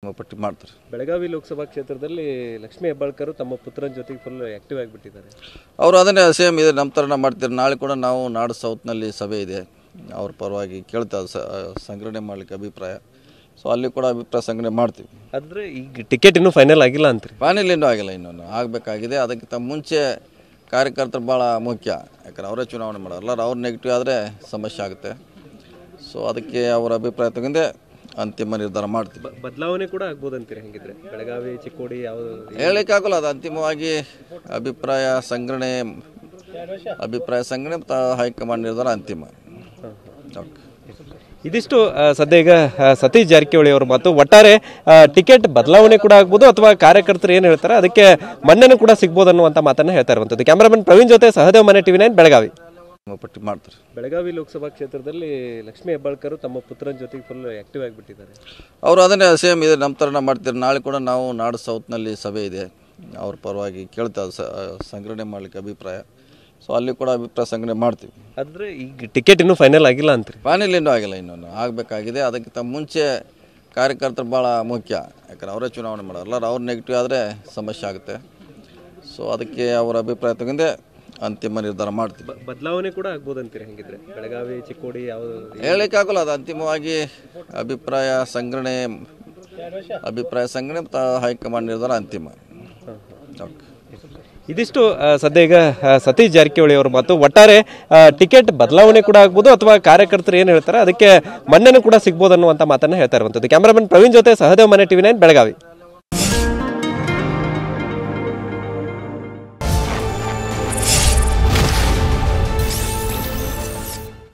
ಪಟ್ಟಿ ಮಾಡ್ತಾರೆ. ಬೆಳಗಾವಿ ಲೋಕಸಭಾ ಕ್ಷೇತ್ರದಲ್ಲಿ ಲಕ್ಷ್ಮೀ ಹೆಬ್ಬಾಳ್ಕರ್ ತಮ್ಮ ಪುತ್ರನ ಜೊತೆಗೆ ಫುಲ್ ಆಕ್ಟಿವ್ ಆಗಿಬಿಟ್ಟಿದ್ದಾರೆ. ಅವರು ಅದನ್ನೇ ಸೇಮ್ ಇದೆ ನಮ್ಮ ಥರನ ಮಾಡ್ತಾರೆ. ನಾಳೆ ಕೂಡ ನಾವು ನಾಡು ಸೌತ್ನಲ್ಲಿ ಸಭೆ ಇದೆ, ಅವ್ರ ಪರವಾಗಿ ಕೇಳ್ತಾ ಸಂಗ್ರಹಣೆ ಮಾಡಲಿಕ್ಕೆ ಅಭಿಪ್ರಾಯ. ಸೊ ಅಲ್ಲಿ ಕೂಡ ಅಭಿಪ್ರಾಯ ಸಂಗ್ರಹಣೆ ಮಾಡ್ತೀವಿ. ಆದರೆ ಈಗ ಟಿಕೆಟ್ ಇನ್ನೂ ಫೈನಲ್ ಆಗಿಲ್ಲ ಅಂತ್ರಿ? ಫೈನಲ್ ಇನ್ನೂ ಆಗಿಲ್ಲ, ಇನ್ನೊಂದು ಆಗಬೇಕಾಗಿದೆ. ಅದಕ್ಕಿಂತ ಮುಂಚೆ ಕಾರ್ಯಕರ್ತರು ಭಾಳ ಮುಖ್ಯ, ಯಾಕಂದ್ರೆ ಅವರೇ ಚುನಾವಣೆ ಮಾಡೋಲ್ಲ. ಅವ್ರು ನೆಗೆಟಿವ್ ಆದರೆ ಸಮಸ್ಯೆ ಆಗುತ್ತೆ. ಸೊ ಅದಕ್ಕೆ ಅವರ ಅಭಿಪ್ರಾಯ ತಗೊಂಡೆ ಅಂತಿಮ ನಿರ್ಧಾರ ಮಾಡ್ತೀವಿ. ಬದಲಾವಣೆ ಕೂಡ ಆಗ್ಬೋದಂತೀರಿ ಹೆಂಗಿದ್ರೆ ಬೆಳಗಾವಿ ಚಿಕ್ಕೋಡಿ ಯಾವುದು ಹೇಳಲಿಕ್ಕಾಗಲ್ಲ. ಅದು ಅಂತಿಮವಾಗಿ ಅಭಿಪ್ರಾಯ ಸಂಗ್ರಹಣೆ ಮತ್ತು ಹೈಕಮಾಂಡ್ ನಿರ್ಧಾರ ಅಂತಿಮ. ಇದಿಷ್ಟು ಸದ್ಯ ಈಗ ಸತೀಶ್ ಜಾರಕಿಹೊಳಿ ಅವರು ಮಾತು. ಒಟ್ಟಾರೆ ಟಿಕೆಟ್ ಬದಲಾವಣೆ ಕೂಡ ಆಗ್ಬೋದು ಅಥವಾ ಕಾರ್ಯಕರ್ತರು ಏನು ಹೇಳ್ತಾರೆ ಅದಕ್ಕೆ ಮನ್ನಣೆ ಕೂಡ ಸಿಗ್ಬೋದು ಅನ್ನುವಂಥ ಮಾತನ್ನು ಹೇಳ್ತಾ ಇರುವಂಥದ್ದು. ಕ್ಯಾಮರಾಮನ್ ಪ್ರವೀಣ್ ಜೊತೆ ಸಹದೇವ್ ಮನೆ TV9 ಬೆಳಗಾವಿ. ಪಟ್ಟಿ ಮಾಡ್ತಾರೆ. ಬೆಳಗಾವಿ ಲೋಕಸಭಾ ಕ್ಷೇತ್ರದಲ್ಲಿ ಲಕ್ಷ್ಮೀ ಹೆಬ್ಬಾಳ್ಕರ್ ತಮ್ಮ ಪುತ್ರನ ಜೊತೆಗೆ ಫುಲ್ ಆಕ್ಟಿವ್ ಆಗಿಬಿಟ್ಟಿದ್ದಾರೆ. ಅವರು ಅದನ್ನೇ ಸೇಮ್ ಇದೆ ನಮ್ಮ ಥರನ ಮಾಡ್ತಾರೆ. ನಾಳೆ ಕೂಡ ನಾವು ನಾಡು ಸೌತ್ನಲ್ಲಿ ಸಭೆ ಇದೆ, ಅವ್ರ ಪರವಾಗಿ ಕೇಳ್ತಾ ಸಂಗ್ರಹಣೆ ಮಾಡಲಿಕ್ಕೆ ಅಭಿಪ್ರಾಯ. ಸೊ ಅಲ್ಲಿ ಕೂಡ ಅಭಿಪ್ರಾಯ ಸಂಗ್ರಹಣೆ ಮಾಡ್ತೀವಿ. ಆದರೆ ಈಗ ಟಿಕೆಟ್ ಇನ್ನೂ ಫೈನಲ್ ಆಗಿಲ್ಲ ಅಂತ್ರಿ? ಫೈನಲ್ ಇನ್ನೂ ಆಗಿಲ್ಲ, ಇನ್ನೊಂದು ಆಗಬೇಕಾಗಿದೆ. ಅದಕ್ಕಿಂತ ಮುಂಚೆ ಕಾರ್ಯಕರ್ತರು ಭಾಳ ಮುಖ್ಯ, ಯಾಕಂದ್ರೆ ಅವರೇ ಚುನಾವಣೆ ಮಾಡೋಲ್ಲ. ಅವ್ರು ನೆಗೆಟಿವ್ ಆದರೆ ಸಮಸ್ಯೆ ಆಗುತ್ತೆ. ಸೊ ಅದಕ್ಕೆ ಅವರ ಅಭಿಪ್ರಾಯ ತಗೊಂಡೆ ಅಂತಿಮ ನಿರ್ಧಾರ ಮಾಡ್ತೀವಿ. ಬದಲಾವಣೆ ಕೂಡ ಆಗ್ಬೋದಂತೀರಿ ಹೆಂಗಿದ್ರೆ ಬೆಳಗಾವಿ ಚಿಕ್ಕೋಡಿ ಯಾವುದು ಹೇಳಲಿಕ್ಕಾಗಲ್ಲ. ಅದು ಅಂತಿಮವಾಗಿ ಅಭಿಪ್ರಾಯ ಸಂಗ್ರಹಣೆ ಮತ್ತು ಹೈಕಮಾಂಡ್ ನಿರ್ಧಾರ ಅಂತಿಮ. ಇದಿಷ್ಟು ಸದ್ಯ ಈಗ ಸತೀಶ್ ಜಾರಕಿಹೊಳಿ ಅವರು ಮಾತು. ಒಟ್ಟಾರೆ ಟಿಕೆಟ್ ಬದಲಾವಣೆ ಕೂಡ ಆಗ್ಬೋದು ಅಥವಾ ಕಾರ್ಯಕರ್ತರು ಏನು ಹೇಳ್ತಾರೆ ಅದಕ್ಕೆ ಮನ್ನಣೆ ಕೂಡ ಸಿಗ್ಬೋದು ಅನ್ನುವಂಥ ಮಾತನ್ನು ಹೇಳ್ತಾ ಇರುವಂಥದ್ದು. ಕ್ಯಾಮರಾಮನ್ ಪ್ರವೀಣ್ ಜೊತೆ ಸಹದೇವ್ ಮನೆ TV9 ಬೆಳಗಾವಿ.